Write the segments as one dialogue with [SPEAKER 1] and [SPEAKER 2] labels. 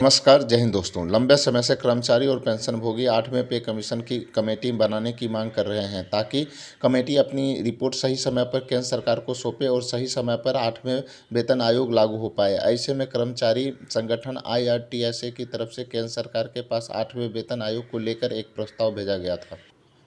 [SPEAKER 1] नमस्कार, जय हिंद दोस्तों। लंबे समय से कर्मचारी और पेंशनभोगी 8वें पे कमीशन की कमेटी बनाने की मांग कर रहे हैं ताकि कमेटी अपनी रिपोर्ट सही समय पर केंद्र सरकार को सौंपे और सही समय पर 8वें वेतन आयोग लागू हो पाए। ऐसे में कर्मचारी संगठन IRTSA की तरफ से केंद्र सरकार के पास 8वें वेतन आयोग को लेकर एक प्रस्ताव भेजा गया था,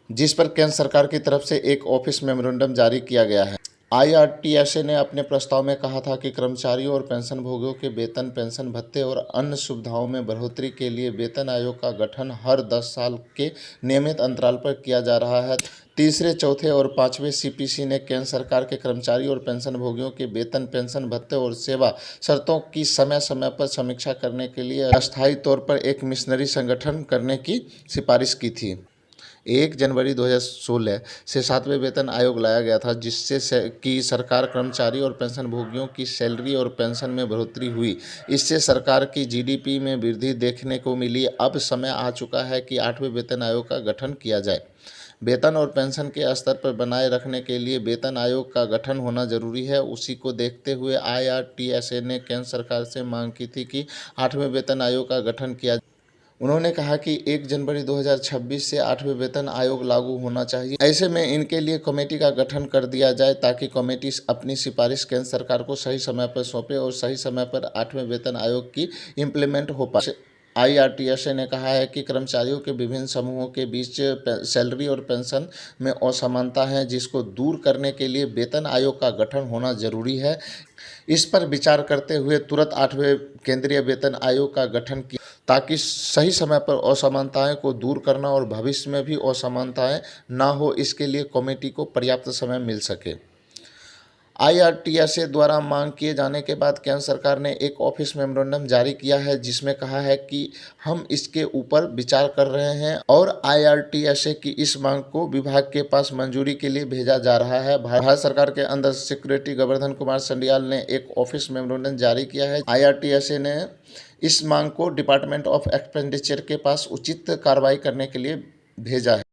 [SPEAKER 1] जिस पर केंद्र सरकार की तरफ से एक ऑफिस मेमोरेंडम जारी किया गया है। IRTSA ने अपने प्रस्ताव में कहा था कि कर्मचारियों और पेंशनभोगियों के वेतन, पेंशन भत्ते और अन्य सुविधाओं में बढ़ोतरी के लिए वेतन आयोग का गठन हर 10 साल के नियमित अंतराल पर किया जा रहा है। तीसरे, चौथे और पांचवें CPC ने केंद्र सरकार के कर्मचारी और पेंशनभोगियों के वेतन, पेंशन भत्ते और सेवा शर्तों की समय समय पर समीक्षा करने के लिए अस्थायी तौर पर एक मिशनरी संगठन करने की सिफारिश की थी। 1 जनवरी 2016 से 7वें वेतन आयोग लाया गया था, जिससे कि सरकार, कर्मचारी और पेंशनभोगियों की सैलरी और पेंशन में बढ़ोतरी हुई। इससे सरकार की GDP में वृद्धि देखने को मिली। अब समय आ चुका है कि 8वें वेतन आयोग का गठन किया जाए। वेतन और पेंशन के स्तर पर बनाए रखने के लिए वेतन आयोग का गठन होना जरूरी है। उसी को देखते हुए IRTSA ने केंद्र सरकार से मांग की थी कि 8वें वेतन आयोग का गठन किया। उन्होंने कहा कि 1 जनवरी 2026 से 8वें वेतन आयोग लागू होना चाहिए। ऐसे में इनके लिए कमेटी का गठन कर दिया जाए ताकि कमेटी अपनी सिफारिश केंद्र सरकार को सही समय पर सौंपे और सही समय पर 8वें वेतन आयोग की इम्प्लीमेंट हो पाए। IRTSA ने कहा है कि कर्मचारियों के विभिन्न समूहों के बीच सैलरी और पेंशन में असमानता है, जिसको दूर करने के लिए वेतन आयोग का गठन होना जरूरी है। इस पर विचार करते हुए तुरंत 8वें केंद्रीय वेतन आयोग का गठन किया ताकि सही समय पर असमानताएं को दूर करना और भविष्य में भी असमानताएं ना हो, इसके लिए कमेटी को पर्याप्त समय मिल सके। IRTSA द्वारा मांग किए जाने के बाद केंद्र सरकार ने एक ऑफिस मेमोरेंडम जारी किया है, जिसमें कहा है कि हम इसके ऊपर विचार कर रहे हैं और IRTSA की इस मांग को विभाग के पास मंजूरी के लिए भेजा जा रहा है। भारत सरकार के अंडर सेक्रेटरी गोवर्धन कुमार संडयाल ने एक ऑफिस मेमोरेंडम जारी किया है। IRTSA ने इस मांग को डिपार्टमेंट ऑफ एक्सपेंडिचर के पास उचित कार्रवाई करने के लिए भेजा है।